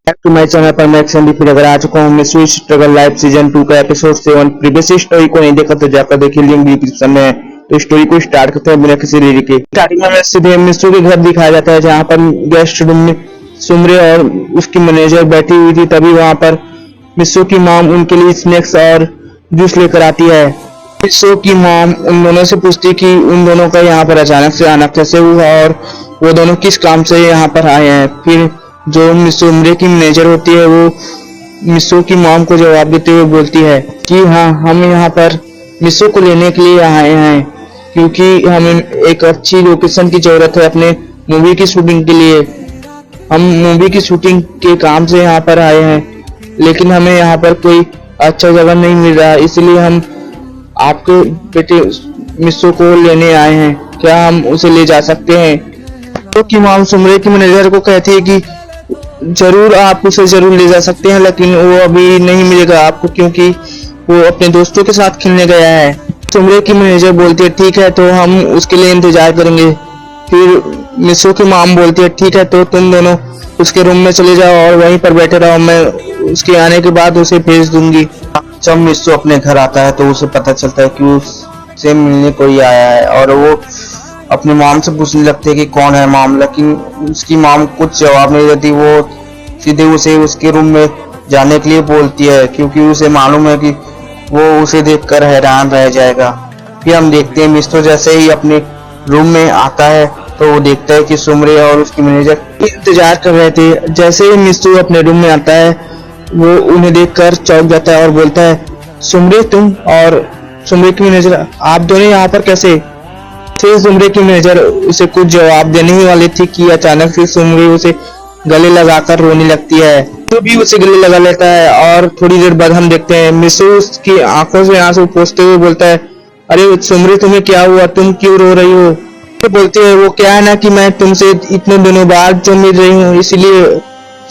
Back to my channel पर मैं action फिर अगर आ चुका हूँ मिस्ट्री स्ट्रगल लाइफ सीजन 2 का एपिसोड 7। प्रीवियस स्टोरी को नहीं देखा तो जाकर देखिए, लिंक डिस्क्रिप्शन में है। तो स्टोरी को स्टार्ट करते हैं बिना किसी देरी के। स्टार्टिंग में सीधे मिस्ट्री के घर दिखाया जाता है, जहाँ पर गेस्ट रूम में सुमरे और उसकी मैनेजर बैठी हुई थी। तभी वहाँ पर मिस्ट्री की मॉम उनके लिए स्नैक्स और जूस लेकर आती है। मिस्ट्री की मॉम उन दोनों से पूछती कि उन दोनों का यहाँ पर अचानक से आना कैसे हुआ और वो दोनों किस काम से यहाँ पर आए हैं। फिर जो मिस्ट्री की मैनेजर होती है वो मिस्ट्री की मॉम को जवाब देते हुए बोलती है कि हाँ, हम यहाँ पर मिस्ट्री को लेने के लिए आए हैं क्योंकि हमें एक अच्छी लोकेशन की जरूरत है अपने मूवी की शूटिंग के लिए। हम मूवी की शूटिंग के काम से यहाँ पर आए हैं, लेकिन हमें यहाँ पर कोई अच्छा जगह नहीं मिल रहा, इसलिए हम आपके बेटे मिस्ट्री को लेने आए हैं। क्या हम उसे ले जा सकते हैं? तो की मॉम सुमरे की मैनेजर को कहती है कि जरूर, आप उसे जरूर ले जा सकते हैं, लेकिन वो अभी नहीं मिलेगा आपको क्योंकि वो अपने दोस्तों के साथ खेलने गया है। सुमरे की मैनेजर बोलती है ठीक है, तो हम उसके लिए इंतजार करेंगे। फिर मिस्ट्री की मॉम बोलती है ठीक है, तो तुम दोनों उसके रूम में चले जाओ और वहीं पर बैठे रहो, मैं उसके आने के बाद उसे भेज दूंगी। जब मिस्ट्री अपने घर आता है तो उसे पता चलता है कि उससे मिलने कोई आया है और वो अपनी मॉम से पूछने लगते हैं कि कौन है मॉम, लेकिन उसकी मॉम कुछ जवाब नहीं देती। वो सीधे उसे उसके रूम में जाने के लिए बोलती है क्योंकि उसे मालूम है कि वो उसे देखकर हैरान रह जाएगा। फिर हम देखते हैं मिस्ट्री जैसे ही अपने रूम में आता है तो वो देखता है कि सुमरे और उसकी मैनेजर इंतजार कर रहे थे। जैसे ही मिस्ट्री अपने रूम में आता है वो उन्हें देखकर चौंक जाता है और बोलता है सुमरे, तुम और सुमरे की मैनेजर आप दोनों यहाँ पर कैसे? फिर सुमरे की मैनेजर उसे कुछ जवाब देने ही वाली थी कि अचानक से सुमरे उसे गले लगाकर रोने लगती है। तो भी उसे गले लगा लेता है और थोड़ी देर बाद हम देखते हैं मिस्ट्री उसकी आंखों से आंसू पोंछते हुए बोलता है अरे सुमरे, तुम्हें क्या हुआ, तुम क्यों रो रही हो? तो बोलती है वो क्या है ना कि मैं तुमसे इतने दिनों बाद जो मिल रही हूँ, इसलिए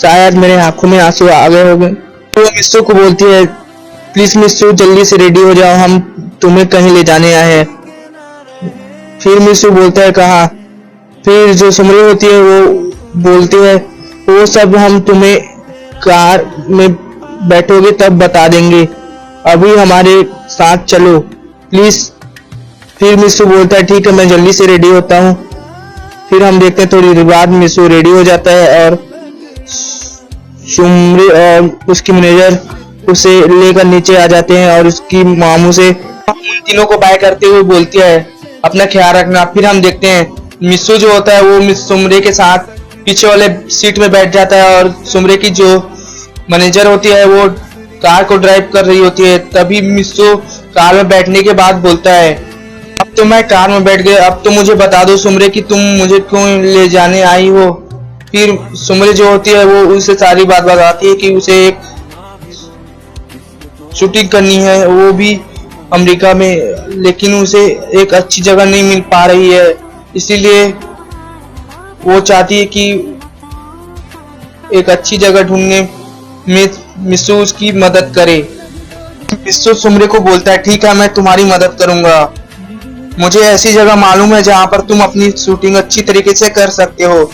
शायद मेरे आंखों में आंसू आ गए होंगे। तो मिस्ट्री को बोलती है प्लीज मिस्ट्री, जल्दी से रेडी हो जाओ, हम तुम्हें कहीं ले जाने आए हैं। फिर मिस्ट्री बोलता है कहाँ? फिर जो सुमरे होती है वो बोलती है वो सब हम तुम्हें कार में बैठोगे तब बता देंगे, अभी हमारे साथ चलो प्लीज। फिर मिस्ट्री बोलता है ठीक है, मैं जल्दी से रेडी होता हूँ। फिर हम देखते हैं थोड़ी देर बाद मिस्ट्री रेडी हो जाता है और सुमरे और उसकी मैनेजर उसे लेकर नीचे आ जाते हैं और उसकी मामू से उन तीनों को बाय करते हुए बोलती है अपना ख्याल रखना। फिर हम देखते हैं मिस्ट्री जो होता है वो सुमरे के साथ पीछे वाले सीट में बैठ जाता है और सुमरे की जो मैनेजर होती है वो कार को ड्राइव कर रही होती है। तभी मिस्ट्री कार में बैठने के बाद बोलता है अब तो मैं कार में बैठ गया, अब तो मुझे बता दो सुमरे कि तुम मुझे क्यों ले जाने आई हो। फिर सुमरे जो होती है वो उसे सारी बात बताती है कि उसे एक शूटिंग करनी है, वो भी अमेरिका में, लेकिन उसे एक अच्छी जगह नहीं मिल पा रही है, इसीलिए वो चाहती है कि एक अच्छी जगह ढूंढने में मिस्ट्री उसकी मदद करे। मिस्ट्री सुमरे को बोलता है ठीक है, मैं तुम्हारी मदद करूंगा, मुझे ऐसी जगह मालूम है जहां पर तुम अपनी शूटिंग अच्छी तरीके से कर सकते हो।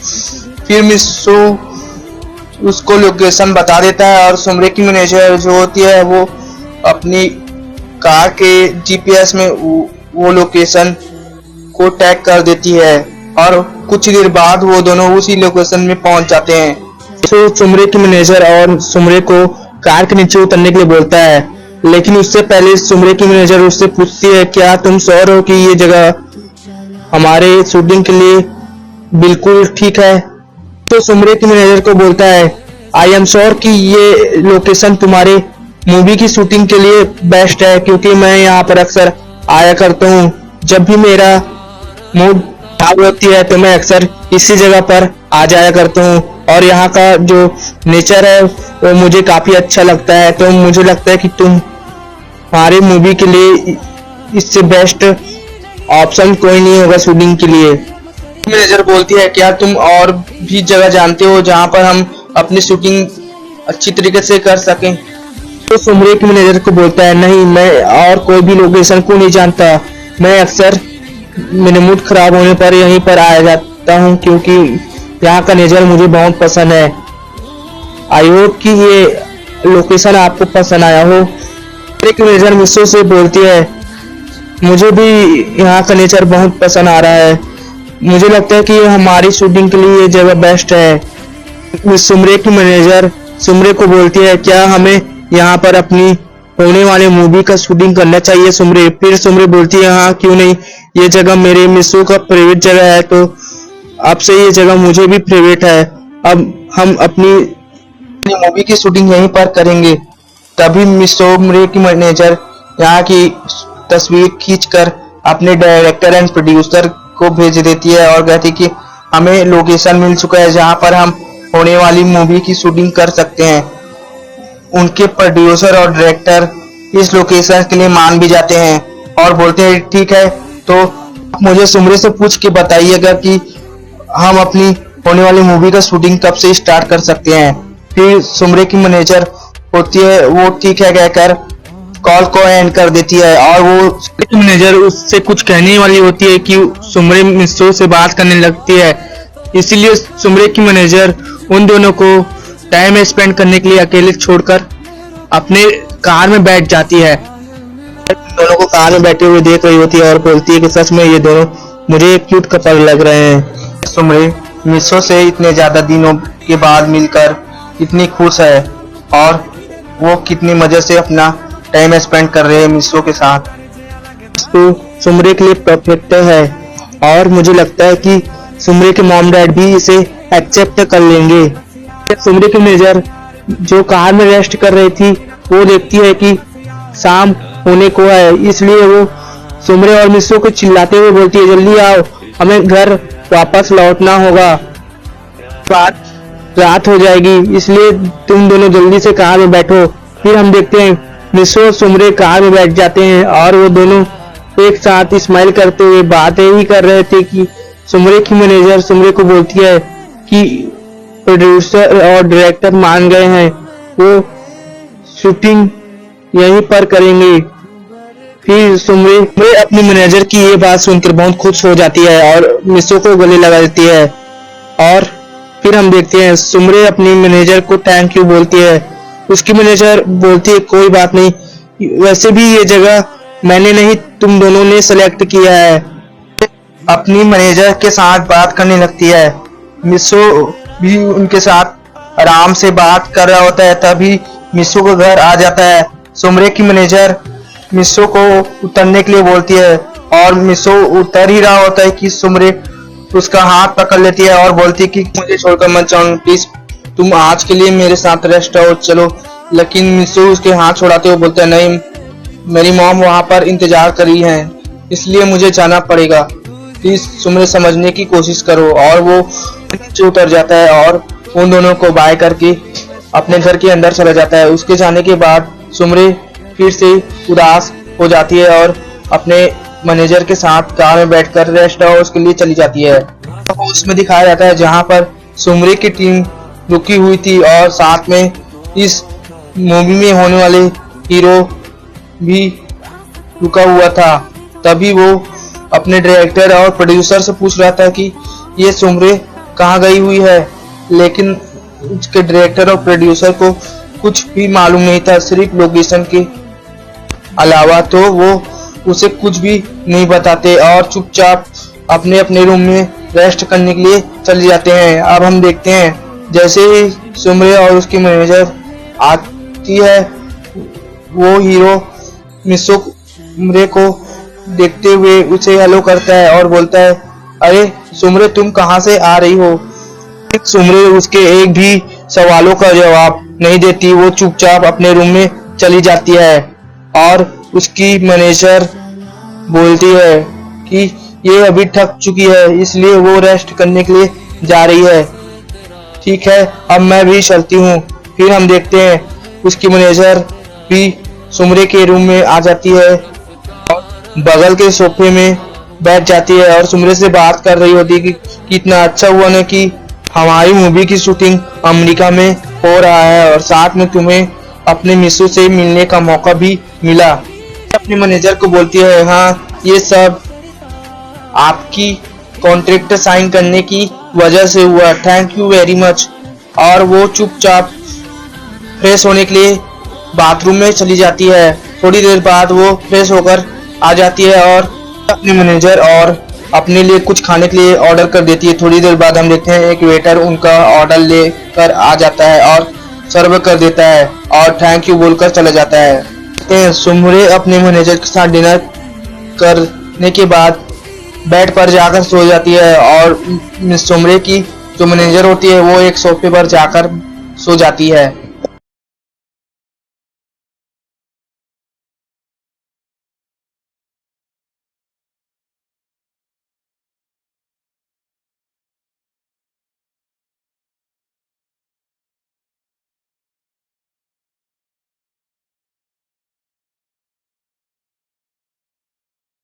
फिर मिस्ट्री उसको लोकेशन बता देता है और सुमरे की मैनेजर जो होती है वो अपनी कार के जीपीएस में वो लोकेशन को टैग कर देती है और कुछ देर बाद वो दोनों उसी लोकेशन में पहुंच जाते हैं। तो सुमरे की मैनेजर और सुमरे को कार के नीचे उतरने के लिए बोलता है, लेकिन उससे पहले सुमरे की मैनेजर उससे पूछती है क्या तुम श्योर हो कि ये जगह हमारे शूटिंग के लिए बिल्कुल ठीक है? तो सुमरे की मैनेजर को बोलता है आई एम श्योर कि ये लोकेशन तुम्हारे मूवी की शूटिंग के लिए बेस्ट है, क्योंकि मैं यहाँ पर अक्सर आया करता हूँ। जब भी मेरा मूड खराब होती है तो मैं अक्सर इसी जगह पर आ जाया करता हूँ और यहाँ का जो नेचर है वो मुझे काफी अच्छा लगता है। तो मुझे लगता है कि तुम हमारे मूवी के लिए इससे बेस्ट ऑप्शन कोई नहीं होगा शूटिंग के लिए। मैनेजर बोलती है क्या तुम और भी जगह जानते हो जहाँ पर हम अपनी शूटिंग अच्छी तरीके से कर सकें? तो सुमरे की मैनेजर को बोलता है नहीं, मैं और कोई भी लोकेशन को नहीं जानता, मैं अक्सर मेरे मूड खराब होने पर यहीं पर आ जाता हूँ क्योंकि यहाँ का नेचर मुझे बहुत पसंद है। आई होप कि ये लोकेशन आपको पसंद आया हो। एक मैनेजर मिस्सो से बोलती है, मुझे भी यहाँ का नेचर बहुत पसंद आ रहा है, मुझे लगता है कि हमारी शूटिंग के लिए ये जगह बेस्ट है। सुमरे की मैनेजर सुमरे को बोलती है, क्या हमें यहाँ पर अपनी होने वाले मूवी का शूटिंग करना चाहिए सुमरे? फिर सुमरे बोलती है, हाँ क्यों नहीं, ये जगह मेरे मिस्सो का फेवरेट जगह है, तो आपसे ये जगह मुझे भी फेवरेट है। अब हम अपनी मूवी की शूटिंग यहीं पर करेंगे। तभी मिस सुमरे की मैनेजर यहाँ की तस्वीर खींचकर अपने डायरेक्टर एंड प्रोड्यूसर को भेज देती है और कहती कि हमें लोकेशन मिल चुका है जहाँ पर हम होने वाली मूवी की शूटिंग कर सकते हैं। उनके प्रोड्यूसर और डायरेक्टर इस लोकेशन के लिए मान भी जाते हैं और बोलते हैं, ठीक है तो मुझे सुमरे से पूछ के बताइएगा कि हम अपनी होने वाली मूवी का शूटिंग कब से स्टार्ट कर सकते हैं। फिर सुमरे की मैनेजर होती है, वो ठीक है कहकर कॉल को एंड कर देती है और वो मैनेजर उससे कुछ कहने वाली होती है कि सुमरे मिस्सो से बात करने लगती है। इसीलिए सुमरे की मैनेजर उन दोनों को टाइम स्पेंड करने के लिए अकेले छोड़कर अपने कार में बैठ जाती है। दोनों को कार में बैठे हुए देख रही होती है और बोलती है कि सच में ये दोनों मुझे एक क्यूट कपल लग रहे हैं। सुमरे मिस्सो से इतने ज्यादा दिनों के बाद मिलकर कितनी खुश है और वो कितनी मजे से अपना टाइम स्पेंड कर रहे हैं मिस्सो के साथ। तो सुमरे के लिए परफेक्ट है और मुझे लगता है कि सुमरे के मॉम डैड भी इसे एक्सेप्ट कर लेंगे। सुमरे की मैनेजर जो कार में रेस्ट कर रही थी वो देखती है कि शाम होने को है, इसलिए वो सुमरे और मिस्सो को चिल्लाते हुए बोलती है, जल्दी आओ, हमें घर वापस लौटना होगा, रात हो जाएगी, इसलिए तुम दोनों जल्दी से कार में बैठो। फिर हम देखते हैं मिस्सो और सुमरे कार में बैठ जाते हैं और वो दोनों एक साथ स्माइल करते हुए बातें ही कर रहे थे कि सुमरे की मैनेजर सुमरे को बोलती है कि प्रोड्यूसर और डायरेक्टर मान गए हैं, वो शूटिंग यहीं पर करेंगे। फिर सुमरे अपनी मैनेजर की ये बात सुनकर बहुत खुश हो जाती है और मिस्सो को गले लगा देती है और फिर हम देखते हैं सुमरे अपनी मैनेजर को थैंक यू बोलती है। उसकी मैनेजर बोलती है, कोई बात नहीं, वैसे भी ये जगह मैंने नहीं तुम दोनों ने सेलेक्ट किया है। अपनी मैनेजर के साथ बात करने लगती है। मिस्सो भी उनके साथ आराम से बात कर रहा होता है, तभी मिस्सो का घर आ जाता है। सुमरे की मैनेजर मिस्सो को उतरने के लिए बोलती है और मिस्सो उतर ही रहा होता है कि सुमरे उसका हाथ पकड़ लेती है और बोलती है कि मुझे छोड़कर मत जाओ, प्लीज तुम आज के लिए मेरे साथ रेस्ट आओ, चलो। लेकिन मिस्सो उसके हाथ छुड़ाते हुए बोलता है, नहीं, मेरी मॉम वहां पर इंतजार कर रही है, इसलिए मुझे जाना पड़ेगा, प्लीज सुमरे समझने की कोशिश करो। और वो नीचे उतर जाता है और उन दोनों को बाय करके अपने घर के अंदर चला जाता है। उसके जाने के बाद सुमरे फिर से उदास हो जाती है और अपने मैनेजर के साथ कार में बैठकर रेस्ट हाउस के लिए चली जाती है। तो उसमें दिखाया जाता है जहां पर सुमरे की टीम रुकी हुई थी और साथ में इस मूवी में होने वाले हीरो भी रुका हुआ था। तभी वो अपने डायरेक्टर और प्रोड्यूसर से पूछ रहा था कि ये सुमरे कहाँ गई हुई है, लेकिन उसके डायरेक्टर और प्रोड्यूसर को कुछ भी मालूम नहीं था, सिर्फ लोकेशन के अलावा, तो वो उसे कुछ भी नहीं बताते और चुपचाप अपने अपने रूम में रेस्ट करने के लिए चले जाते हैं। अब हम देखते हैं जैसे ही सुमरे और उसकी मैनेजर आती है, वो हीरो मिस्सो सुमरे को देखते हुए उसे हेलो करता है और बोलता है, अरे सुमरे तुम कहाँ से आ रही हो? सुमरे उसके एक भी सवालों का जवाब नहीं देती, वो चुपचाप अपने रूम में चली जाती है और उसकी मैनेजर बोलती है कि ये अभी थक चुकी है, इसलिए वो रेस्ट करने के लिए जा रही है। ठीक है, अब मैं भी चलती हूँ। फिर हम देखते हैं उसकी मैनेजर भी सुमरे के रूम में आ जाती है और बगल के सोफे में बैठ जाती है और सुमरे से बात कर रही होती है कि कितना अच्छा हुआ ना कि हमारी मूवी की शूटिंग अमेरिका में हो रहा है और साथ में तुम्हें अपने मिस्सो से मिलने का मौका भी मिला। अपने मैनेजर को बोलती है, हाँ ये सब आपकी कॉन्ट्रैक्ट साइन करने की वजह से हुआ, थैंक यू वेरी मच। और वो चुपचाप फ्रेश होने के लिए बाथरूम में चली जाती है। थोड़ी देर बाद वो फ्रेश होकर आ जाती है और अपने मैनेजर और अपने लिए कुछ खाने के लिए ऑर्डर कर देती है। थोड़ी देर बाद हम देखते हैं एक वेटर उनका ऑर्डर लेकर आ जाता है और सर्व कर देता है और थैंक यू बोलकर चला जाता है। सुमरे अपने मैनेजर के साथ डिनर करने के बाद बेड पर जाकर सो जाती है और मिस सुमरे की जो मैनेजर होती है वो एक सोफे पर जाकर सो जाती है।